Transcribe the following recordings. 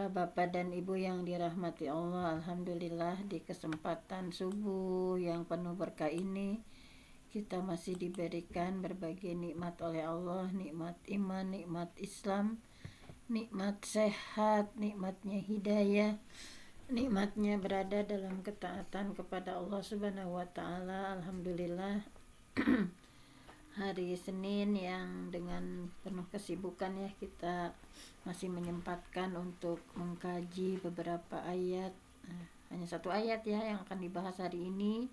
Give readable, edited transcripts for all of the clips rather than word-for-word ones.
Bapak dan Ibu yang dirahmati Allah, Alhamdulillah di kesempatan subuh yang penuh berkah ini kita masih diberikan berbagai nikmat oleh Allah, nikmat iman, nikmat Islam, nikmat sehat, nikmatnya hidayah, nikmatnya berada dalam ketaatan kepada Allah Subhanahu wa taala. Alhamdulillah. Hari Senin yang dengan penuh kesibukan ya, kita masih menyempatkan untuk mengkaji beberapa ayat. Hanya satu ayat ya yang akan dibahas hari ini,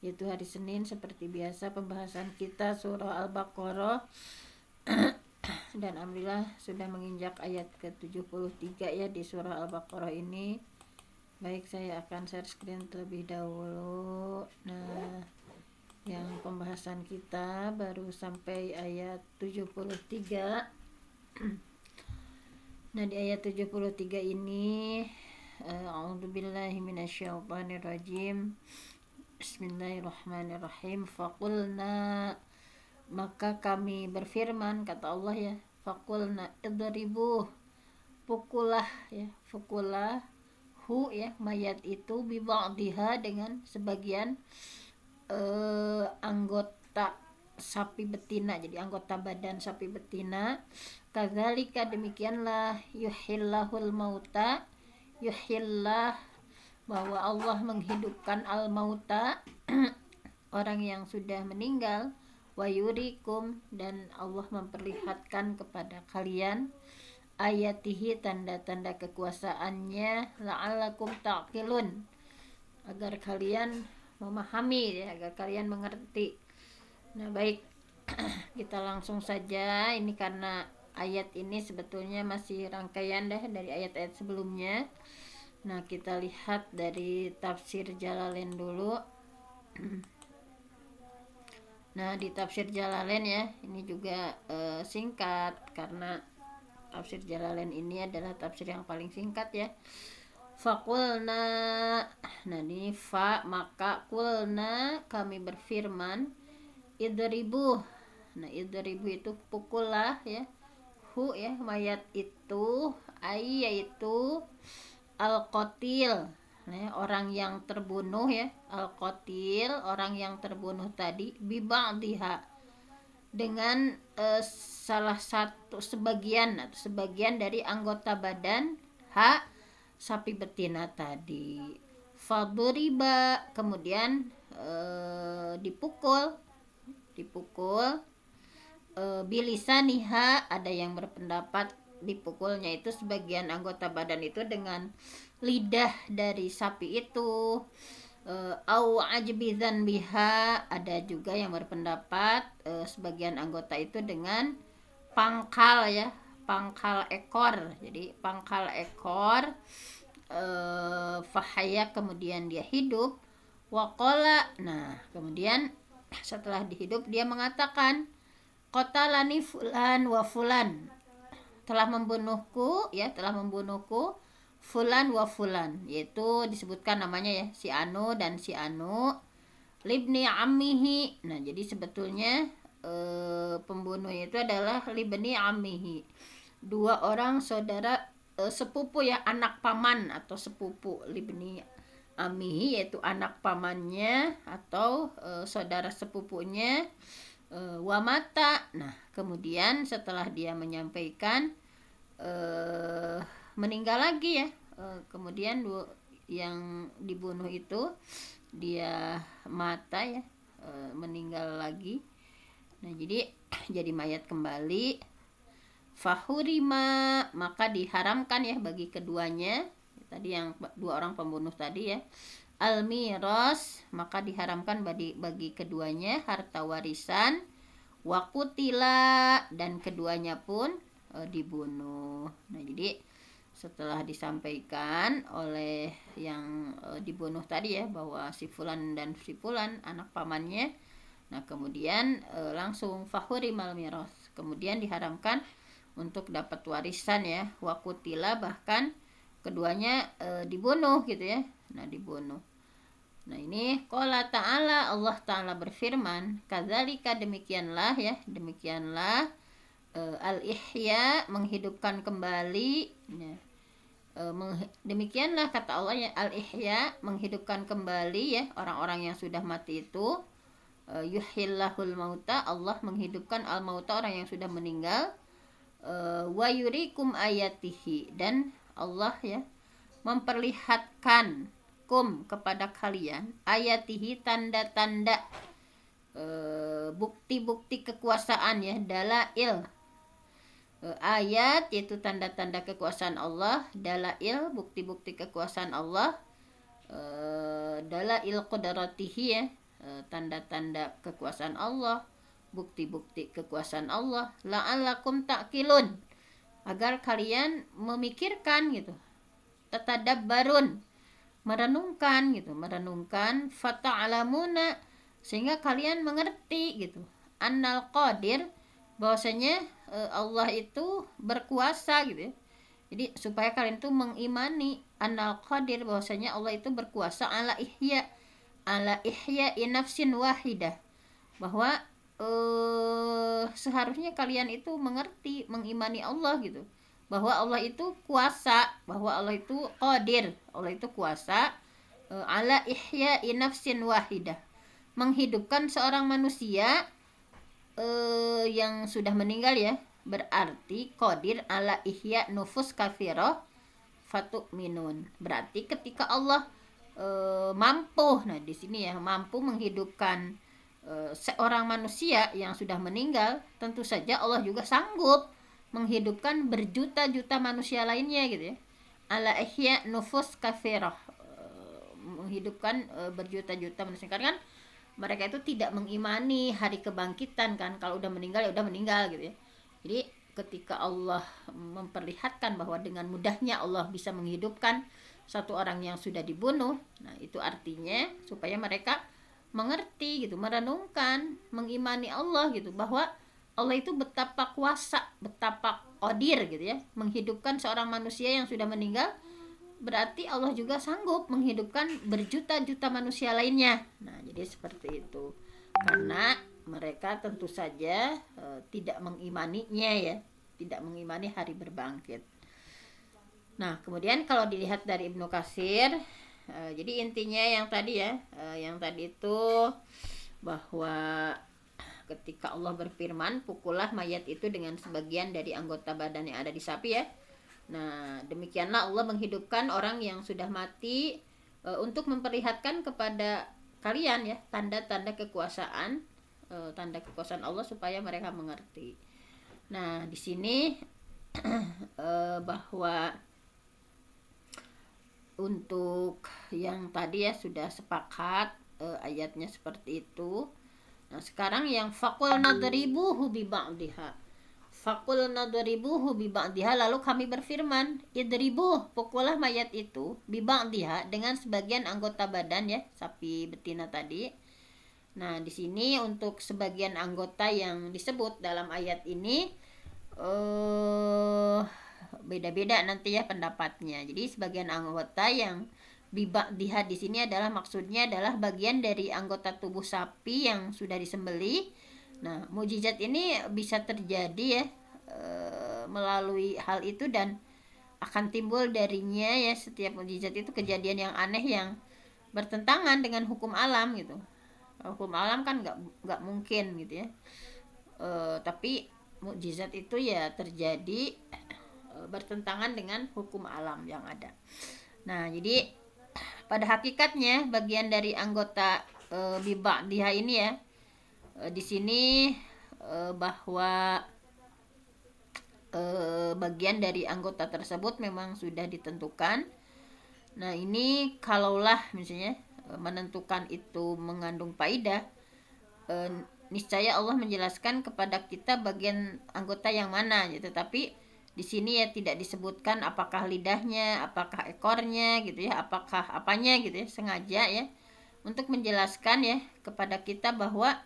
yaitu hari Senin. Seperti biasa pembahasan kita surah Al-Baqarah dan alhamdulillah sudah menginjak ayat ke-73 ya di surah Al-Baqarah ini. Baik, saya akan share screen terlebih dahulu. Nah, yang pembahasan kita baru sampai ayat 73. Nah, di ayat 73 ini a'udzubillahi minasyaitonirrajim. Bismillahirrahmanirrahim. Faqulna, maka kami berfirman, kata Allah ya, faqulna idribu, pukullah ya, pukullah hu ya, mayat itu bi ba'dihha, dengan sebagian anggota sapi betina, jadi anggota badan sapi betina. Kadzalika, demikianlah, yuhillahul mauta, yuhillah, bahwa Allah menghidupkan al mauta orang yang sudah meninggal, wa yurikum, dan Allah memperlihatkan kepada kalian ayatihi, tanda-tanda kekuasaannya, la'allakum ta'qilun, agar kalian memahami ya, agar kalian mengerti. Nah, baik, kita langsung saja. Ini karena ayat ini sebetulnya masih rangkaian dari ayat-ayat sebelumnya. Nah, kita lihat dari tafsir Jalalain dulu. Nah, di tafsir Jalalain ya, ini juga singkat, karena tafsir Jalalain ini adalah tafsir yang paling singkat ya. Fakulna, nah ini fa, maka, kulna, kami berfirman, idribu, nah idribu itu pukullah ya, hu ya, mayat itu, ai, yaitu al-qatil, nah, orang yang terbunuh ya, al-qatil, orang yang terbunuh tadi, biba'diha, dengan salah satu sebagian atau sebagian dari anggota badan ha, sapi betina tadi. Faduriba, kemudian dipukul bilisaniha, ada yang berpendapat dipukulnya itu sebagian anggota badan itu dengan lidah dari sapi itu. Au ajbizan biha, ada juga yang berpendapat sebagian anggota itu dengan pangkal ya, pangkal ekor, jadi pangkal ekor. Fahaya, kemudian dia hidup. Waqala, nah kemudian setelah dihidup dia mengatakan, qatalani fulan wa fulan, telah membunuhku ya, telah membunuhku fulan wa fulan, yaitu disebutkan namanya ya, si anu dan si anu, libni ammihi. Nah, jadi sebetulnya pembunuhnya itu adalah libni ammihi, dua orang saudara sepupu ya, anak paman atau sepupu. Libni ammihi yaitu anak pamannya atau saudara sepupunya. Wamata, nah kemudian setelah dia menyampaikan meninggal lagi ya, kemudian yang dibunuh itu dia mata ya, meninggal lagi. Nah, jadi mayat kembali. Fahurima, maka diharamkan ya bagi keduanya, tadi yang dua orang pembunuh tadi ya, al-miras, maka diharamkan bagi keduanya harta warisan. Wakutila, dan keduanya pun dibunuh. Nah, jadi setelah disampaikan oleh yang dibunuh tadi ya, bahwa si fulan dan si fulan anak pamannya, nah kemudian langsung fahurimal miras, kemudian diharamkan untuk dapat warisan ya. Wakutila, bahkan keduanya dibunuh gitu ya. Nah, dibunuh. Nah, ini qala ta'ala, Allah ta'ala berfirman, kadzalika, demikianlah ya, demikianlah al-ihya, menghidupkan kembali ya. Demikianlah kata Allah ya, al-ihya, menghidupkan kembali ya orang-orang yang sudah mati itu. Yuhillahul mauta, Allah menghidupkan al-mauta, orang yang sudah meninggal. Wa yurikum ayatihi, dan Allah ya memperlihatkan kepada kalian ayatihi, tanda-tanda, bukti-bukti kekuasaan ya, dalail. Ayat yaitu tanda-tanda kekuasaan Allah, dalail bukti-bukti kekuasaan Allah, dalail qudratihi ya, tanda-tanda kekuasaan Allah, bukti-bukti kekuasaan Allah, la'allakum ta'qilun, agar kalian memikirkan gitu, tatadabbarun, merenungkan fata'alamuna, sehingga kalian mengerti gitu, annal qadir, bahwasanya Allah itu berkuasa gitu ya. Jadi supaya kalian itu mengimani annal qadir, bahwasanya Allah itu berkuasa ala ihya nafsin wahidah, bahwa seharusnya kalian itu mengerti, mengimani Allah gitu, bahwa Allah itu kuasa, bahwa Allah itu qadir, Allah itu kuasa, ala ihya nafsin wahidah, menghidupkan seorang manusia yang sudah meninggal ya, berarti qadir ala ihya nufus kafiroh fatu'minun, berarti ketika Allah mampu, nah di sini ya, mampu menghidupkan seorang manusia yang sudah meninggal, tentu saja Allah juga sanggup menghidupkan berjuta-juta manusia lainnya gitu ya, ala ihya nufus kafiroh, menghidupkan berjuta-juta manusia, karena kan mereka itu tidak mengimani hari kebangkitan kan, kalau udah meninggal ya udah meninggal gitu ya. Jadi ketika Allah memperlihatkan bahwa dengan mudahnya Allah bisa menghidupkan satu orang yang sudah dibunuh, nah itu artinya supaya mereka mengerti gitu, merenungkan, mengimani Allah gitu, bahwa Allah itu betapa kuasa, betapa qadir gitu ya, menghidupkan seorang manusia yang sudah meninggal, berarti Allah juga sanggup menghidupkan berjuta-juta manusia lainnya. Nah, jadi seperti itu. Karena mereka tentu saja tidak mengimaninya ya, tidak mengimani hari berbangkit. Nah, kemudian kalau dilihat dari Ibnu Katsir, jadi intinya yang tadi ya, yang tadi itu bahwa ketika Allah berfirman, pukullah mayat itu dengan sebagian dari anggota badan yang ada di sapi ya. Nah, demikianlah Allah menghidupkan orang yang sudah mati untuk memperlihatkan kepada kalian ya tanda-tanda kekuasaan, tanda kekuasaan Allah supaya mereka mengerti. Nah, di sini bahwa untuk yang tadi ya sudah sepakat, ayatnya seperti itu. Nah, sekarang yang faqul nadribuhu bi ba'dihha. Fakul nadribuhu bi ba'dihha, lalu kami berfirman, idribuh, pukullah mayat itu bi ba'dihha, dengan sebagian anggota badan ya, sapi betina tadi. Nah, di sini untuk sebagian anggota yang disebut dalam ayat ini beda-beda nanti ya pendapatnya. Jadi sebagian anggota yang bi ba'dihha di sini adalah maksudnya adalah bagian dari anggota tubuh sapi yang sudah disembelih. Nah, mukjizat ini bisa terjadi ya melalui hal itu, dan akan timbul darinya ya setiap mukjizat itu kejadian yang aneh yang bertentangan dengan hukum alam gitu. Hukum alam kan nggak mungkin gitu ya. Tapi mukjizat itu ya terjadi bertentangan dengan hukum alam yang ada. Nah, jadi pada hakikatnya bagian dari anggota bibak diha ini ya, di sini bahwa bagian dari anggota tersebut memang sudah ditentukan. Nah, ini kalaulah misalnya menentukan itu mengandung faidah, niscaya Allah menjelaskan kepada kita bagian anggota yang mana gitu. Tapi di sini ya tidak disebutkan apakah lidahnya, apakah ekornya gitu ya, apakah apanya gitu ya, sengaja ya untuk menjelaskan ya kepada kita bahwa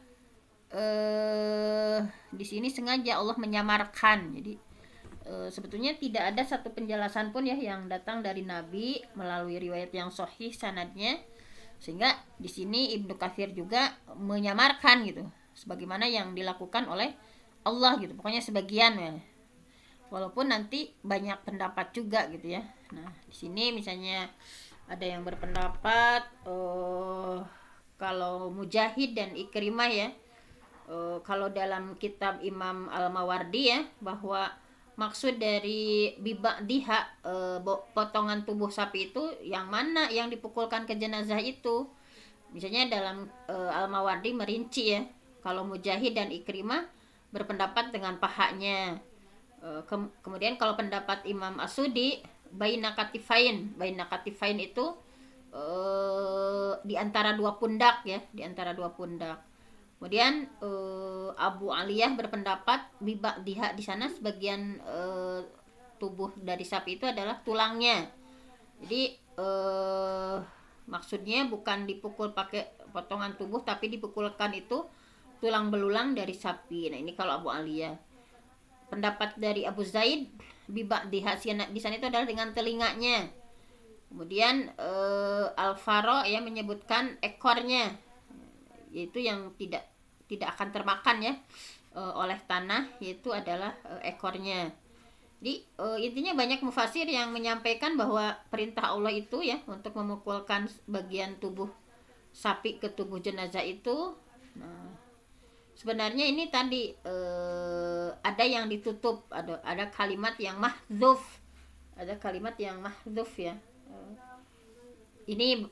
di sini sengaja Allah menyamarkan. Jadi sebetulnya tidak ada satu penjelasan pun ya yang datang dari Nabi melalui riwayat yang sahih sanadnya, sehingga di sini Ibnu Katsir juga menyamarkan gitu sebagaimana yang dilakukan oleh Allah gitu, pokoknya sebagian ya. Walaupun nanti banyak pendapat juga gitu ya. Nah, di sini misalnya ada yang berpendapat kalau Mujahid dan Ikrimah ya, kalau dalam kitab Imam Al-Mawardi ya, bahwa maksud dari bibak diha, potongan tubuh sapi itu yang mana yang dipukulkan ke jenazah itu. Misalnya dalam Al-Mawardi merinci ya, kalau Mujahid dan Ikrimah berpendapat dengan pahanya. Kemudian kalau pendapat Imam Asudi, baina katifain itu di antara dua pundak ya, di antara dua pundak. Kemudian Abu Aliyah berpendapat bibak diha di sana sebagian tubuh dari sapi itu adalah tulangnya. Jadi maksudnya bukan dipukul pakai potongan tubuh, tapi dipukulkan itu tulang belulang dari sapi. Nah, ini kalau Abu Aliyah. Pendapat dari Abu Zaid, bibak di sana itu adalah dengan telinganya. Kemudian Al-Faro ya menyebutkan ekornya, yaitu yang tidak akan termakan ya oleh tanah, yaitu adalah ekornya. Jadi intinya banyak mufasir yang menyampaikan bahwa perintah Allah itu ya untuk memukulkan bagian tubuh sapi ke tubuh jenazah itu. Nah, sebenarnya ini tadi ada yang ditutup, ada kalimat yang mahdzuf, ya. Ini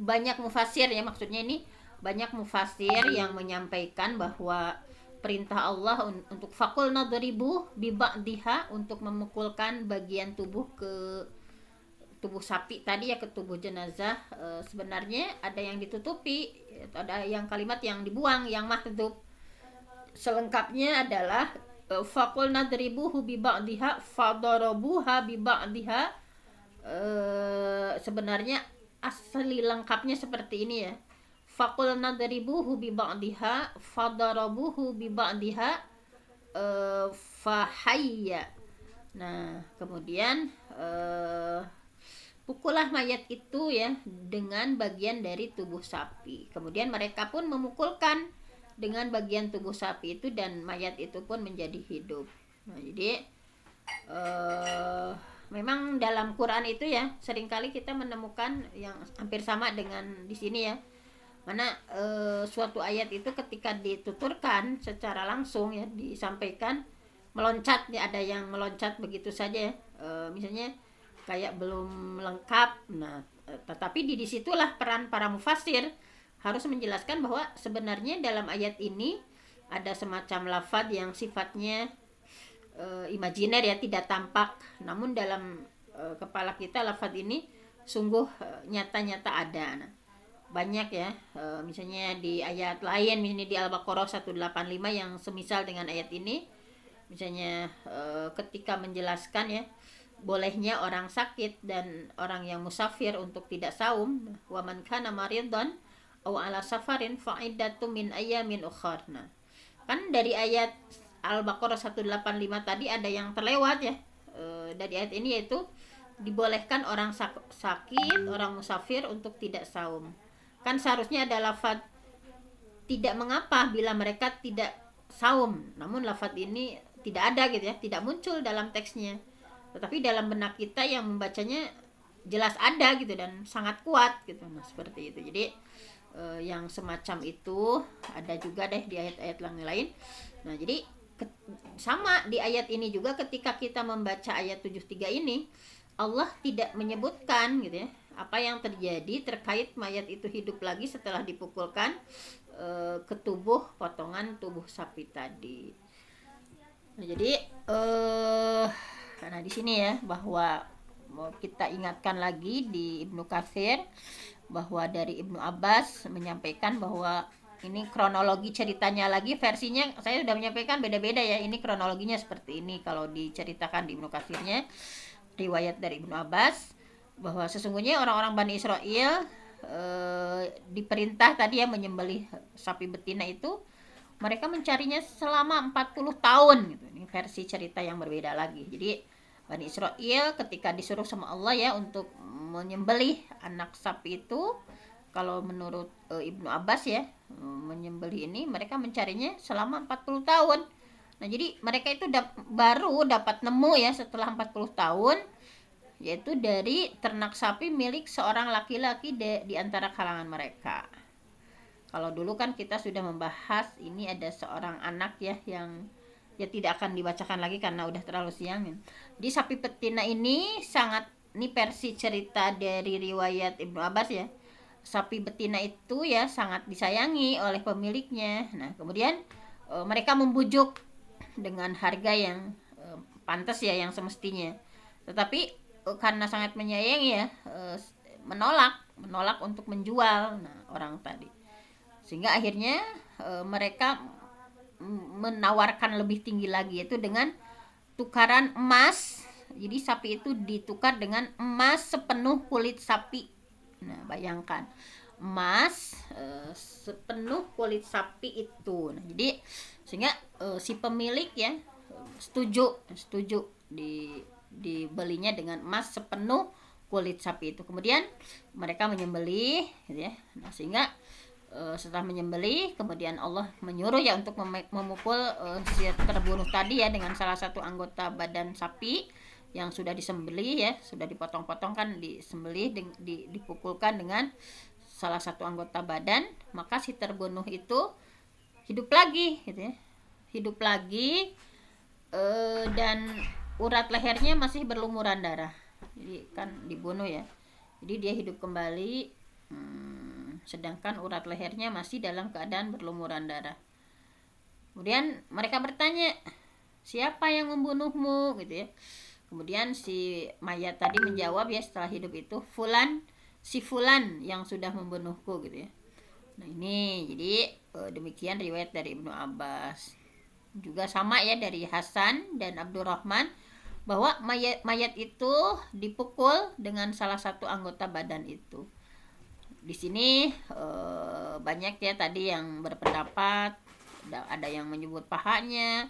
banyak mufasir ya, maksudnya ini banyak mufasir yang menyampaikan bahwa perintah Allah untuk fakul nadribu biba'diha, untuk memukulkan bagian tubuh ke tubuh sapi tadi ya, ke tubuh jenazah, sebenarnya ada yang ditutupi, ada yang kalimat yang dibuang, yang mahdzuf. Selengkapnya adalah fakul nadribuhu biba'diha fadarabuha biba'diha. Sebenarnya asli lengkapnya seperti ini ya, fakul nadribuhu biba'diha fadarabuhu biba'diha fahayya. Nah, kemudian pukullah mayat itu ya dengan bagian dari tubuh sapi. Kemudian mereka pun memukulkan dengan bagian tubuh sapi itu, dan mayat itu pun menjadi hidup. Nah, jadi memang dalam Quran itu ya seringkali kita menemukan yang hampir sama dengan di sini ya, mana suatu ayat itu ketika dituturkan secara langsung ya, disampaikan meloncat ya, ada yang meloncat begitu saja ya. Misalnya kayak belum lengkap. Nah, tetapi disitulah peran para mufasir harus menjelaskan bahwa sebenarnya dalam ayat ini ada semacam lafaz yang sifatnya imajiner ya, tidak tampak, namun dalam kepala kita lafaz ini sungguh nyata-nyata ada. Nah, banyak ya, misalnya di ayat lain, misalnya di Al-Baqarah 185 yang semisal dengan ayat ini, misalnya ketika menjelaskan ya bolehnya orang sakit dan orang yang musafir untuk tidak saum, wa man kana maridan aw ala safarin fa'iddatun min ayyamin ukhar. Nah, kan dari ayat Al-Baqarah 185 tadi ada yang terlewat ya. Dari ayat ini yaitu dibolehkan orang sakit, orang musafir untuk tidak saum. Kan seharusnya ada lafaz tidak mengapa bila mereka tidak saum, namun lafaz ini tidak ada gitu ya, tidak muncul dalam teksnya. Tetapi dalam benak kita yang membacanya jelas ada gitu dan sangat kuat gitu. Nah, seperti itu. Jadi yang semacam itu ada juga deh di ayat-ayat lain. Nah, jadi sama di ayat ini juga, ketika kita membaca ayat 73 ini, Allah tidak menyebutkan gitu ya apa yang terjadi terkait mayat itu hidup lagi setelah dipukulkan ke tubuh, potongan tubuh sapi tadi. Nah, jadi di sini ya bahwa mau kita ingatkan lagi di Ibnu Katsir bahwa dari Ibnu Abbas menyampaikan bahwa ini kronologi ceritanya lagi, versinya saya sudah menyampaikan beda-beda ya. Ini kronologinya seperti ini kalau diceritakan di Ibnu Katsirnya, riwayat dari Ibnu Abbas bahwa sesungguhnya orang-orang Bani Israel diperintah tadi ya menyembelih sapi betina itu, mereka mencarinya selama 40 tahun gitu. Ini versi cerita yang berbeda lagi. Jadi Bani Israel ketika disuruh sama Allah ya untuk menyembelih anak sapi itu, kalau menurut Ibnu Abbas ya, menyembelih ini mereka mencarinya selama 40 tahun. Nah, jadi mereka itu baru dapat nemu ya setelah 40 tahun, yaitu dari ternak sapi milik seorang laki-laki di antara kalangan mereka. Kalau dulu kan kita sudah membahas ini ada seorang anak ya yang ya tidak akan dibacakan lagi karena udah terlalu siang. Jadi sapi betina ini ini versi cerita dari riwayat Ibnu Abbas ya. Sapi betina itu ya sangat disayangi oleh pemiliknya. Nah, kemudian mereka membujuk dengan harga yang pantas ya, yang semestinya. Tetapi karena sangat menyayangi ya, menolak untuk menjual orang tadi. Sehingga akhirnya mereka menawarkan lebih tinggi lagi, yaitu dengan tukaran emas. Jadi sapi itu ditukar dengan emas sepenuh kulit sapi. Nah, bayangkan emas sepenuh kulit sapi itu. Nah, jadi sehingga si pemilik ya setuju dibelinya dengan emas sepenuh kulit sapi itu. Kemudian mereka menyembelih gitu ya. Nah, sehingga setelah menyembelih, kemudian Allah menyuruh ya untuk memukul si terbunuh tadi ya dengan salah satu anggota badan sapi yang sudah disembelih ya, sudah dipotong-potong kan, disembelih, dipukulkan dengan salah satu anggota badan, maka si terbunuh itu hidup lagi gitu ya, hidup lagi dan urat lehernya masih berlumuran darah. Jadi kan dibunuh ya, jadi dia hidup kembali. Sedangkan urat lehernya masih dalam keadaan berlumuran darah. Kemudian mereka bertanya, siapa yang membunuhmu gitu ya. Kemudian si mayat tadi menjawab ya setelah hidup itu, si fulan yang sudah membunuhku gitu ya. Nah, ini jadi demikian riwayat dari Ibnu Abbas. Juga sama ya dari Hasan dan Abdurrahman, bahwa mayat itu dipukul dengan salah satu anggota badan itu. Di sini banyak ya tadi yang berpendapat, ada yang menyebut pahanya,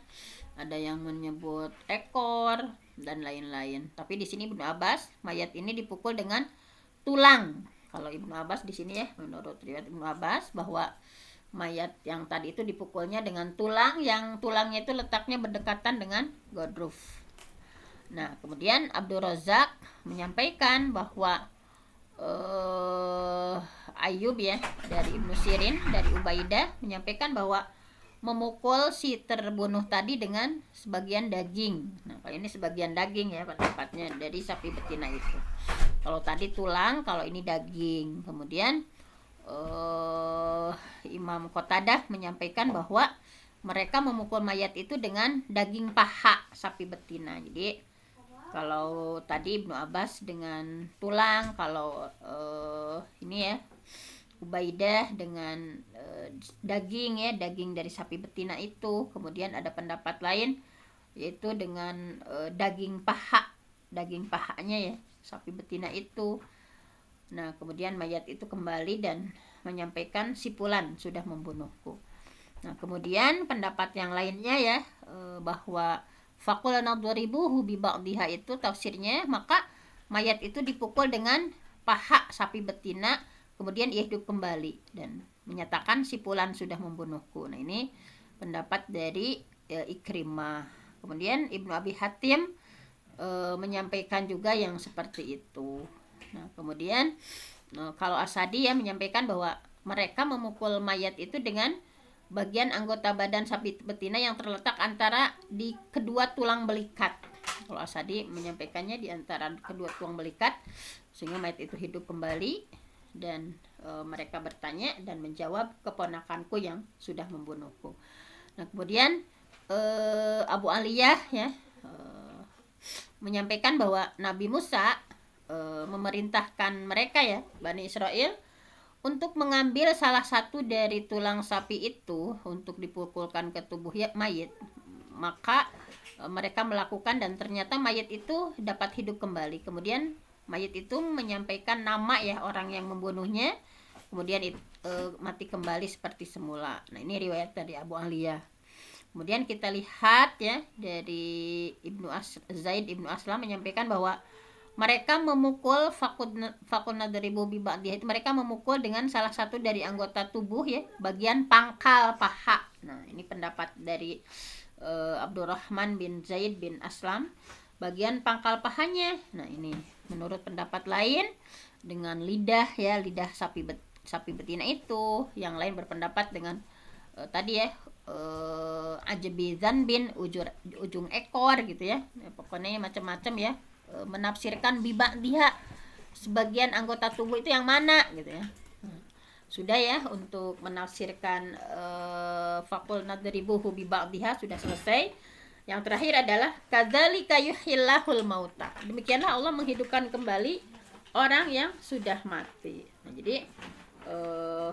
ada yang menyebut ekor dan lain-lain. Tapi di sini Ibnu Abbas, mayat ini dipukul dengan tulang. Kalau Ibnu Abbas di sini ya, menurut riwayat Ibnu Abbas, bahwa mayat yang tadi itu dipukulnya dengan tulang, yang tulangnya itu letaknya berdekatan dengan godruf. Nah, kemudian Abdul Razak menyampaikan bahwa Ayub ya dari Ibnu Sirin, dari Ubaidah menyampaikan bahwa memukul si terbunuh tadi dengan sebagian daging. Nah, kalau ini sebagian daging ya pendapatnya dari sapi betina itu. Kalau tadi tulang, kalau ini daging. Kemudian Imam Qatadah menyampaikan bahwa mereka memukul mayat itu dengan daging paha sapi betina. Jadi kalau tadi Ibnu Abbas dengan tulang, kalau ini ya Ubaidah dengan daging ya, daging dari sapi betina itu. Kemudian ada pendapat lain yaitu dengan daging pahanya ya sapi betina itu. Nah, kemudian mayat itu kembali dan menyampaikan si fulan sudah membunuhku. Nah, kemudian pendapat yang lainnya ya bahwa faqulna dharibuhu bi ba'dihha itu tafsirnya, maka mayat itu dipukul dengan paha sapi betina, kemudian ia hidup kembali dan menyatakan si fulan sudah membunuhku. Nah, ini pendapat dari Ikrimah. Kemudian Ibnu Abi Hatim menyampaikan juga yang seperti itu. Nah, kemudian kalau Asadi ya menyampaikan bahwa mereka memukul mayat itu dengan bagian anggota badan sapi betina yang terletak antara di kedua tulang belikat. Kalau Asadi menyampaikannya di antara kedua tulang belikat, sehingga mayat itu hidup kembali dan mereka bertanya dan menjawab, keponakanku yang sudah membunuhku. Nah, kemudian Abu Aliyah ya menyampaikan bahwa Nabi Musa memerintahkan mereka ya Bani Israel untuk mengambil salah satu dari tulang sapi itu untuk dipukulkan ke tubuh mayit. Maka mereka melakukan dan ternyata mayit itu dapat hidup kembali. Kemudian mayit itu menyampaikan nama ya orang yang membunuhnya, kemudian mati kembali seperti semula. Nah, ini riwayat dari Abu Aliyah. Kemudian kita lihat ya dari Zaid Ibnu Aslam menyampaikan bahwa mereka memukul fakulna dari bobi ba'diyah itu, mereka memukul dengan salah satu dari anggota tubuh ya, bagian pangkal paha. Nah, ini pendapat dari Abdurrahman bin Zaid bin Aslam bagian pangkal pahanya. Nah ini menurut pendapat lain dengan lidah ya, lidah sapi betina itu. Yang lain berpendapat dengan tadi ya, ajabi zanbin, ujung ekor gitu ya. Pokoknya macam-macam ya, menafsirkan bibak dia sebagian anggota tubuh itu yang mana gitu ya. Sudah ya untuk menafsirkan fakul nadribuhu bibak dia sudah selesai. Yang terakhir adalah kadzalika yuhyillahul mauta. Demikianlah Allah menghidupkan kembali orang yang sudah mati. Nah, jadi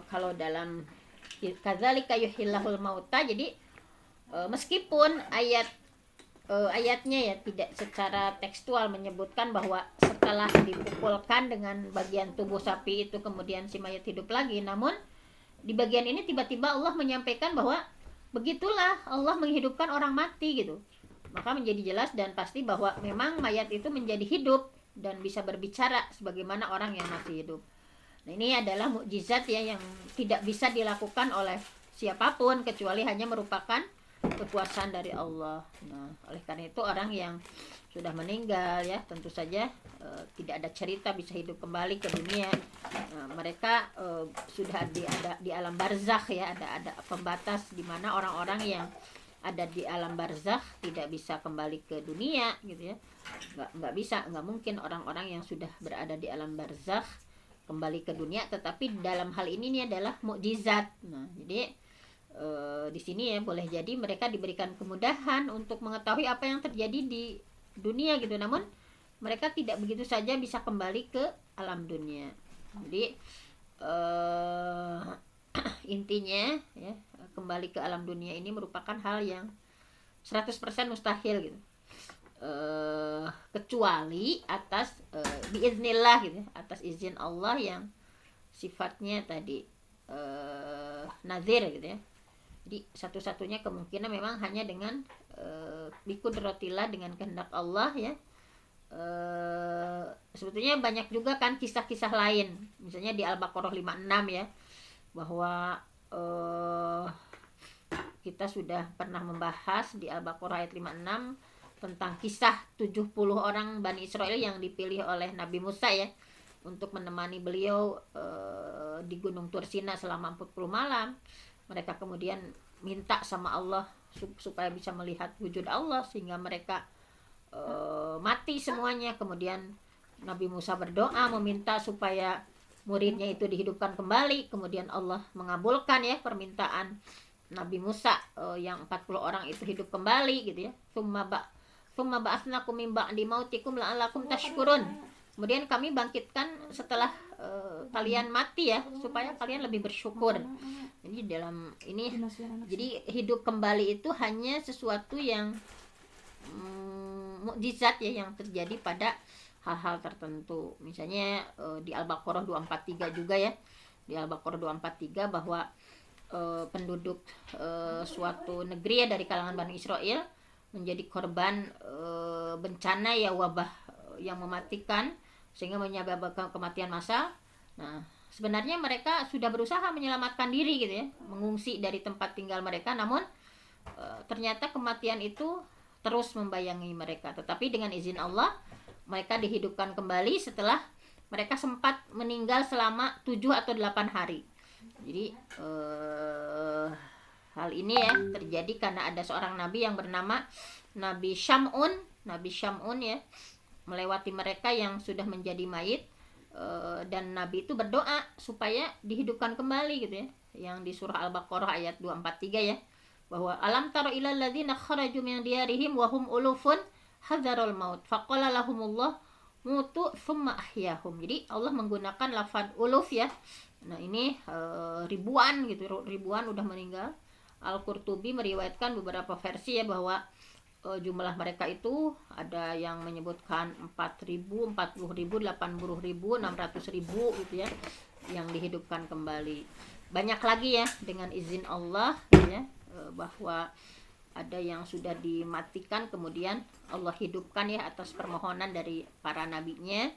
kalau dalam kadzalika yuhyillahul mauta, jadi meskipun ayatnya ya tidak secara tekstual menyebutkan bahwa setelah dipukulkan dengan bagian tubuh sapi itu kemudian si mayat hidup lagi, namun di bagian ini tiba-tiba Allah menyampaikan bahwa begitulah Allah menghidupkan orang mati gitu. Maka menjadi jelas dan pasti bahwa memang mayat itu menjadi hidup dan bisa berbicara sebagaimana orang yang masih hidup. Nah, ini adalah mukjizat ya yang tidak bisa dilakukan oleh siapapun kecuali hanya merupakan kekuasaan dari Allah. Nah, oleh karena itu orang yang sudah meninggal ya tentu saja tidak ada cerita bisa hidup kembali ke dunia. Mereka sudah ada di alam barzakh ya, ada pembatas di mana orang-orang yang ada di alam barzakh tidak bisa kembali ke dunia gitu ya. Nggak bisa, nggak mungkin orang-orang yang sudah berada di alam barzakh kembali ke dunia, tetapi dalam hal ini adalah mukjizat. Nah, jadi di sini ya boleh jadi mereka diberikan kemudahan untuk mengetahui apa yang terjadi di dunia gitu, namun mereka tidak begitu saja bisa kembali ke alam dunia. Jadi intinya ya, kembali ke alam dunia ini merupakan hal yang 100% mustahil gitu, kecuali atas biiznillah gitu, atas izin Allah yang sifatnya tadi nazir gitu ya. Jadi satu-satunya kemungkinan memang hanya dengan biqudratillah, dengan kehendak Allah ya. Sebetulnya banyak juga kan kisah-kisah lain, misalnya di Al-Baqarah 56 ya, bahwa kita sudah pernah membahas di Al-Baqarah ayat 56 tentang kisah 70 orang Bani Israel yang dipilih oleh Nabi Musa ya untuk menemani beliau di Gunung Tursina selama 40 malam. Mereka kemudian minta sama Allah supaya bisa melihat wujud Allah sehingga mereka mati semuanya. Kemudian Nabi Musa berdoa meminta supaya muridnya itu dihidupkan kembali. Kemudian Allah mengabulkan ya permintaan Nabi Musa, yang 40 orang itu hidup kembali gitu ya. Tsumma ba'atsnakum min ba'di mautikum la'allakum tashkurun. Kemudian kami bangkitkan setelah kalian mati ya supaya kalian lebih bersyukur. Jadi dalam ini jadi hidup kembali itu hanya sesuatu yang mukjizat ya yang terjadi pada hal-hal tertentu. Misalnya di Al-Baqarah 243 juga ya. Di Al-Baqarah 243 bahwa penduduk suatu negeri ya dari kalangan Bani Israel menjadi korban bencana ya, wabah yang mematikan sehingga menyebabkan kematian massal. Nah, sebenarnya mereka sudah berusaha menyelamatkan diri gitu ya, mengungsi dari tempat tinggal mereka, namun ternyata kematian itu terus membayangi mereka. Tetapi dengan izin Allah mereka dihidupkan kembali setelah mereka sempat meninggal selama 7 atau 8 hari. Jadi hal ini ya terjadi karena ada seorang nabi yang bernama Nabi Syam'un ya, melewati mereka yang sudah menjadi mayit, dan nabi itu berdoa supaya dihidupkan kembali gitu ya, yang di surah Al-Baqarah ayat 243 ya, bahwa alam taro ilal ladzina kharaju min diyarihim wa hum ulufun hadzarul maut faqala lahumullah mutu tsumma ahyahum. Jadi Allah menggunakan lafaz uluf ya. Nah ini ribuan udah meninggal. Al-Qurtubi meriwayatkan beberapa versi ya bahwa jumlah mereka itu ada yang menyebutkan 4.000, 40.000, 80.000, 600.000 gitu ya, yang dihidupkan kembali. Banyak lagi ya dengan izin Allah ya, bahwa ada yang sudah dimatikan kemudian Allah hidupkan ya atas permohonan dari para nabinya.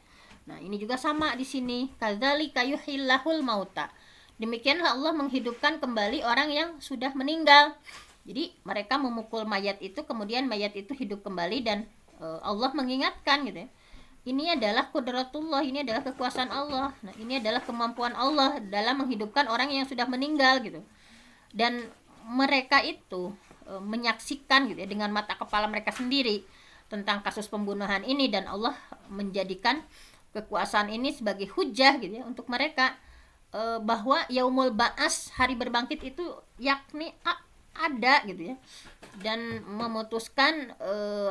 Nah ini juga sama di sini, kadzalika yuhyillahul mauta. Demikianlah Allah menghidupkan kembali orang yang sudah meninggal. Jadi mereka memukul mayat itu, kemudian mayat itu hidup kembali, dan Allah mengingatkan gitu ya. Ini adalah qudratullah, ini adalah kekuasaan Allah. Nah, ini adalah kemampuan Allah dalam menghidupkan orang yang sudah meninggal gitu. Dan mereka itu menyaksikan gitu ya dengan mata kepala mereka sendiri tentang kasus pembunuhan ini, dan Allah menjadikan kekuasaan ini sebagai hujah gitu ya untuk mereka, bahwa yaumul ba'as, hari berbangkit itu yakni ada gitu ya, dan memutuskan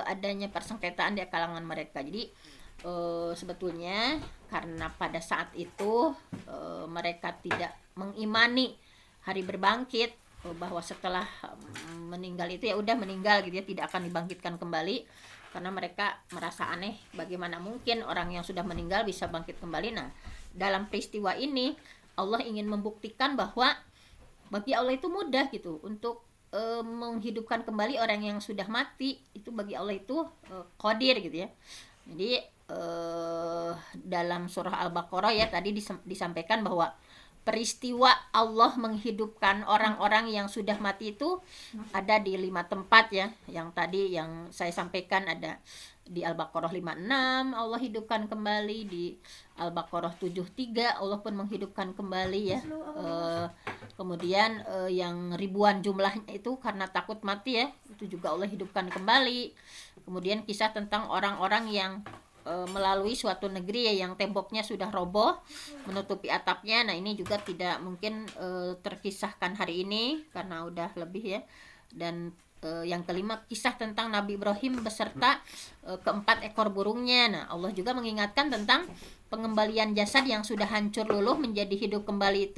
adanya persengketaan di kalangan mereka. Jadi sebetulnya karena pada saat itu mereka tidak mengimani hari berbangkit, bahwa setelah meninggal itu ya udah meninggal gitu ya, tidak akan dibangkitkan kembali, karena mereka merasa aneh, bagaimana mungkin orang yang sudah meninggal bisa bangkit kembali. Nah, dalam peristiwa ini Allah ingin membuktikan bahwa bagi Allah itu mudah gitu untuk menghidupkan kembali orang yang sudah mati. Itu bagi Allah itu qadir gitu ya. Jadi dalam surah Al-Baqarah ya tadi disampaikan bahwa peristiwa Allah menghidupkan orang-orang yang sudah mati itu ada di 5 tempat ya. Yang tadi yang saya sampaikan ada di Al-Baqarah 56 Allah hidupkan kembali, di Al-Baqarah 73 Allah pun menghidupkan kembali ya. Kemudian yang ribuan jumlahnya itu karena takut mati ya, itu juga Allah hidupkan kembali. Kemudian kisah tentang orang-orang yang melalui suatu negeri ya, yang temboknya sudah roboh menutupi atapnya. Nah, ini juga tidak mungkin terkisahkan hari ini karena udah lebih ya. Dan yang kelima, kisah tentang Nabi Ibrahim beserta keempat ekor burungnya. Nah, Allah juga mengingatkan tentang pengembalian jasad yang sudah hancur luluh menjadi hidup kembali,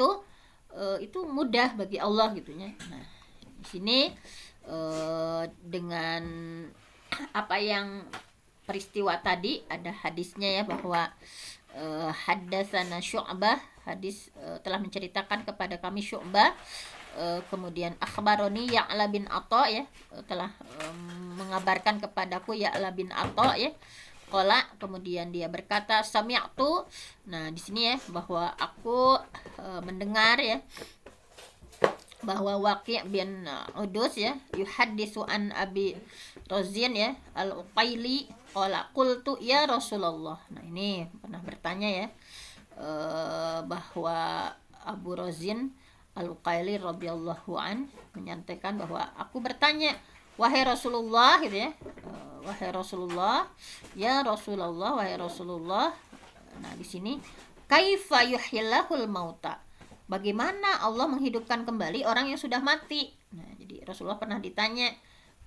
itu mudah bagi Allah gitunya. Nah, di sini dengan apa yang peristiwa tadi ada hadisnya ya, bahwa haddatsana Syu'bah, hadis telah menceritakan kepada kami Syu'bah, kemudian akhbaroni Ya'la bin Atha ya, telah mengabarkan kepadaku Ya'la bin Atha ya, qala, kemudian dia berkata sami'tu. Nah, di sini ya bahwa aku mendengar ya, bahwa Waqi' bin Udus ya yuhaddisu an Abi Razin ya Al-Uqaili qala qultu ya Rasulullah. Nah, ini pernah bertanya ya, bahwa Abu Razin Al-Uqaili radhiyallahu an menyampaikan bahwa aku bertanya, wahai Rasulullah gitu ya, wahai Rasulullah, ya Rasulullah, wahai Rasulullah. Nah, di sini kaifa yuhyillahul mauta, bagaimana Allah menghidupkan kembali orang yang sudah mati. Nah, jadi Rasulullah pernah ditanya,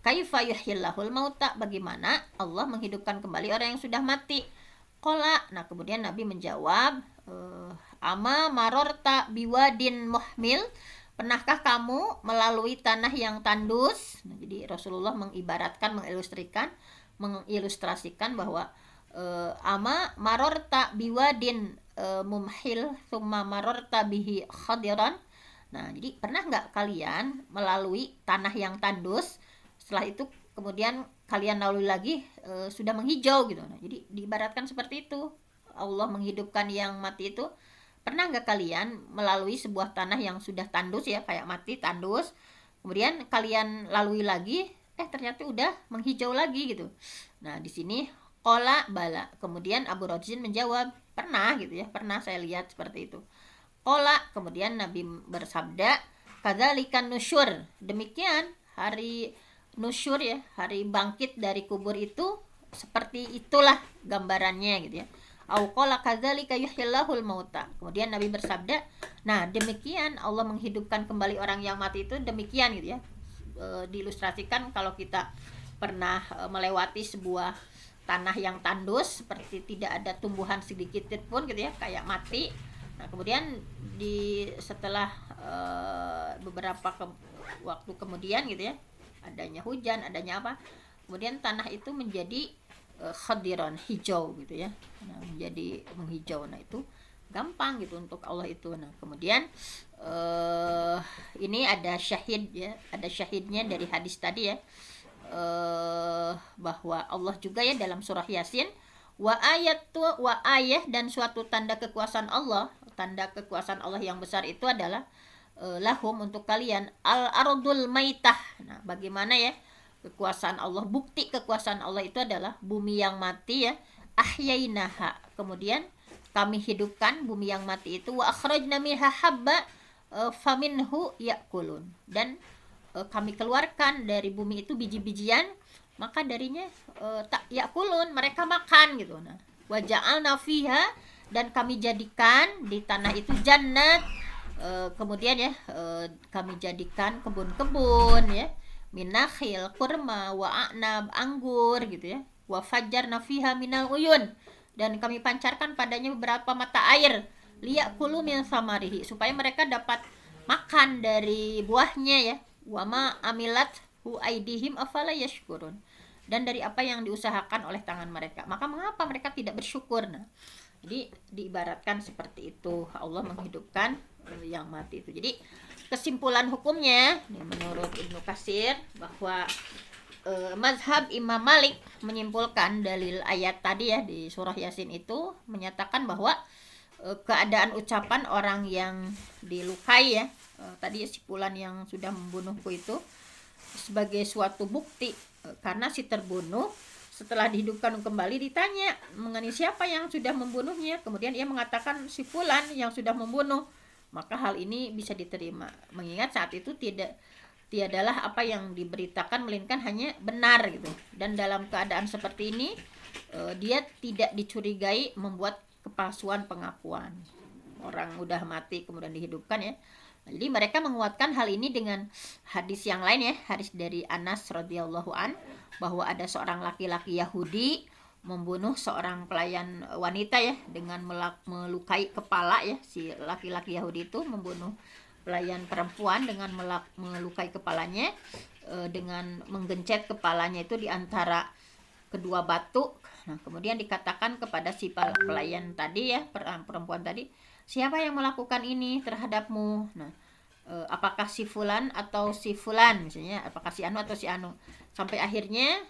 kaifa yuhyillahul mauta, bagaimana Allah menghidupkan kembali orang yang sudah mati. Qala, nah kemudian Nabi menjawab, ama marorta biwadin muhmil, pernahkah kamu melalui tanah yang tandus. Nah, jadi Rasulullah mengilustrasikan bahwa ama marorta biwadin mumhil summa marorta bihi khadiran. Nah, jadi pernah nggak kalian melalui tanah yang tandus, setelah itu kemudian kalian lalui lagi sudah menghijau gitu. Nah, jadi diibaratkan seperti itu, Allah menghidupkan yang mati itu. Pernah nggak kalian melalui sebuah tanah yang sudah tandus ya, kayak mati tandus, kemudian kalian lalui lagi, ternyata udah menghijau lagi gitu. Nah, di sini qala bala, kemudian Abu Razin menjawab, pernah gitu ya, pernah saya lihat seperti itu. Qala, kemudian Nabi bersabda, kadzalikan nusyur, demikian hari nusyur ya, hari bangkit dari kubur itu seperti itulah gambarannya gitu ya. Au qala kadzalika yuhyillahul mauta, kemudian Nabi bersabda, nah demikian Allah menghidupkan kembali orang yang mati itu, demikian gitu ya. Diilustrasikan kalau kita pernah melewati sebuah tanah yang tandus, seperti tidak ada tumbuhan sedikit pun gitu ya, kayak mati. Nah, kemudian setelah beberapa waktu kemudian gitu ya, adanya hujan, adanya apa, kemudian tanah itu menjadi khadiran, hijau gitu ya. Nah, menjadi menghijau. Nah, itu gampang gitu untuk Allah itu. Nah, kemudian ini ada syahid ya, ada syahidnya dari hadis tadi ya, bahwa Allah juga ya dalam surah Yasin, wa ayah, dan suatu tanda kekuasaan Allah. Tanda kekuasaan Allah yang besar itu adalah lahum untuk kalian al ardul maitah. Nah, bagaimana ya kekuasaan Allah, bukti kekuasaan Allah itu adalah bumi yang mati ya, ahyainaha, kemudian kami hidupkan bumi yang mati itu, wa akhrajna minha habba faminhu yakulun, dan kami keluarkan dari bumi itu biji-bijian, maka darinya tak yakulun, mereka makan gitu. Nah, wa ja'alna fiha, dan kami jadikan di tanah itu jannat, kemudian ya kami jadikan kebun-kebun ya, minakhil, kurma, wa a'nab, anggur gitu ya, wa fajjarna fiha minal uyun, dan kami pancarkan padanya beberapa mata air, liyakulu min samarihi, supaya mereka dapat makan dari buahnya ya, wa ma amilat hu aidihim afala yashkurun, dan dari apa yang diusahakan oleh tangan mereka, maka mengapa mereka tidak bersyukur. Nah, jadi diibaratkan seperti itu, Allah menghidupkan yang mati itu. Jadi kesimpulan hukumnya menurut Ibnu Katsir bahwa mazhab Imam Malik menyimpulkan dalil ayat tadi ya di surah Yasin itu menyatakan bahwa keadaan ucapan orang yang dilukai ya, tadi simpulan yang sudah membunuhku itu sebagai suatu bukti, karena si terbunuh setelah dihidupkan kembali ditanya mengenai siapa yang sudah membunuhnya, kemudian ia mengatakan si fulan yang sudah membunuh, maka hal ini bisa diterima, mengingat saat itu tiadalah apa yang diberitakan melainkan hanya benar gitu, dan dalam keadaan seperti ini dia tidak dicurigai membuat kepalsuan pengakuan. Orang udah mati kemudian dihidupkan ya. Jadi mereka menguatkan hal ini dengan hadis yang lain ya, hadis dari Anas radhiyallahu an, bahwa ada seorang laki-laki Yahudi membunuh seorang pelayan wanita ya dengan melukai kepala ya. Si laki-laki Yahudi itu membunuh pelayan perempuan dengan melukai kepalanya, dengan menggencet kepalanya itu di antara kedua batu. Nah, kemudian dikatakan kepada si pelayan tadi ya, perempuan tadi, siapa yang melakukan ini terhadapmu? Nah, apakah si fulan atau si fulan, misalnya apakah si anu atau si anu, sampai akhirnya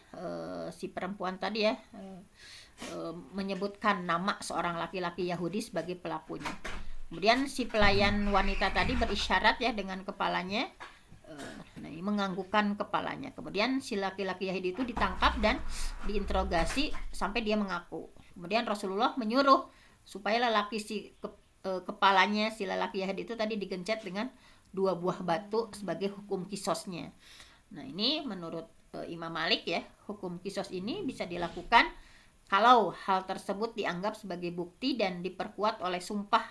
si perempuan tadi ya menyebutkan nama seorang laki-laki Yahudi sebagai pelakunya. Kemudian si pelayan wanita tadi berisyarat ya dengan kepalanya, menganggukkan kepalanya. Kemudian si laki-laki Yahudi itu ditangkap dan diinterogasi sampai dia mengaku. Kemudian Rasulullah menyuruh supaya lelaki kepalanya si lelaki Yahudi itu tadi digencet dengan 2 buah batu sebagai hukum kisosnya. Nah, ini menurut Imam Malik ya, hukum kisos ini bisa dilakukan kalau hal tersebut dianggap sebagai bukti dan diperkuat oleh sumpah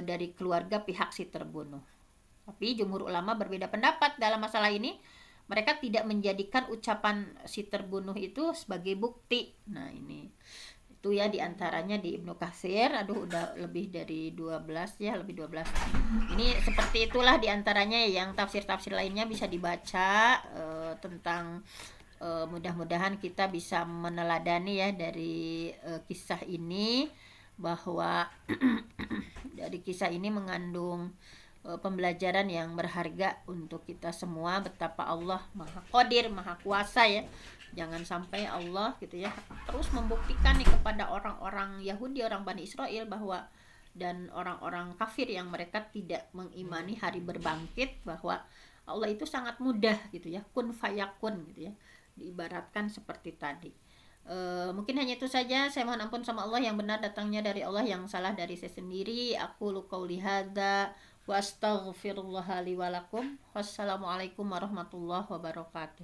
dari keluarga pihak si terbunuh. Tapi jumhur ulama berbeda pendapat dalam masalah ini. Mereka tidak menjadikan ucapan si terbunuh itu sebagai bukti. Nah, ini itu ya diantaranya di Ibnu Katsir. Aduh, udah lebih dari 12 ya, lebih 12. Ini seperti itulah diantaranya, yang tafsir-tafsir lainnya bisa dibaca tentang mudah-mudahan kita bisa meneladani ya dari kisah ini, bahwa dari kisah ini mengandung pembelajaran yang berharga untuk kita semua, betapa Allah Maha Qadir, Maha Kuasa ya. Jangan sampai Allah gitu ya terus membuktikan nih kepada orang-orang Yahudi, orang Bani Israel, bahwa dan orang-orang kafir yang mereka tidak mengimani hari berbangkit, bahwa Allah itu sangat mudah gitu ya, kun fayakun gitu ya, diibaratkan seperti tadi. Mungkin hanya itu saja. Saya mohon ampun sama Allah, yang benar datangnya dari Allah, yang salah dari saya sendiri. Aku qauli hadza wa astaghfirullah li wa lakum. Wassalamualaikum warahmatullahi wabarakatuh.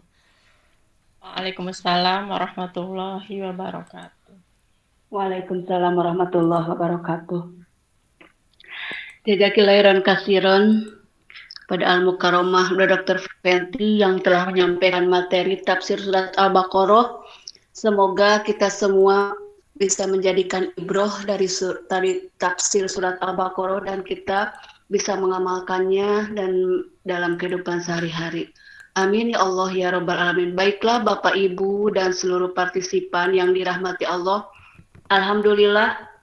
Waalaikumsalam warahmatullahi wabarakatuh. Waalaikumsalam warahmatullahi wabarakatuh. Jazakillahirran katsiran pada Al-Mukarramah Dr. Fenty yang telah menyampaikan materi tafsir surat Al-Baqarah. Semoga kita semua bisa menjadikan ibroh dari tafsir surat Al-Baqarah dan kita bisa mengamalkannya dan dalam kehidupan sehari-hari. Amin ya Allah ya Rabbal Alamin. Baiklah Bapak Ibu dan seluruh partisipan yang dirahmati Allah. Alhamdulillah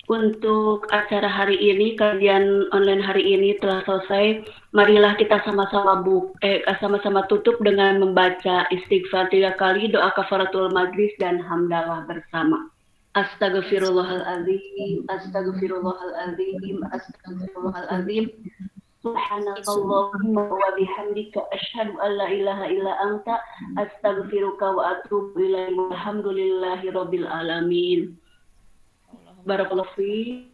untuk acara hari ini, kajian online hari ini telah selesai. Marilah kita sama-sama tutup dengan membaca istighfar 3 kali, doa kafaratul majlis dan hamdalah bersama. Astagfirullahaladzim, astagfirullahaladzim, astagfirullahaladzim. Subhanakallahumma wa bihamdika asyhadu an la ilaha illa anta astaghfiruka wa atubu ilaik. Walhamdulillahi rabbil alamin. Barakallahu fiik.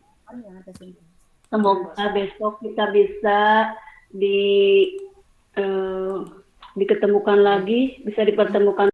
Semoga besok kita bisa diketemukan lagi, bisa dipertemukan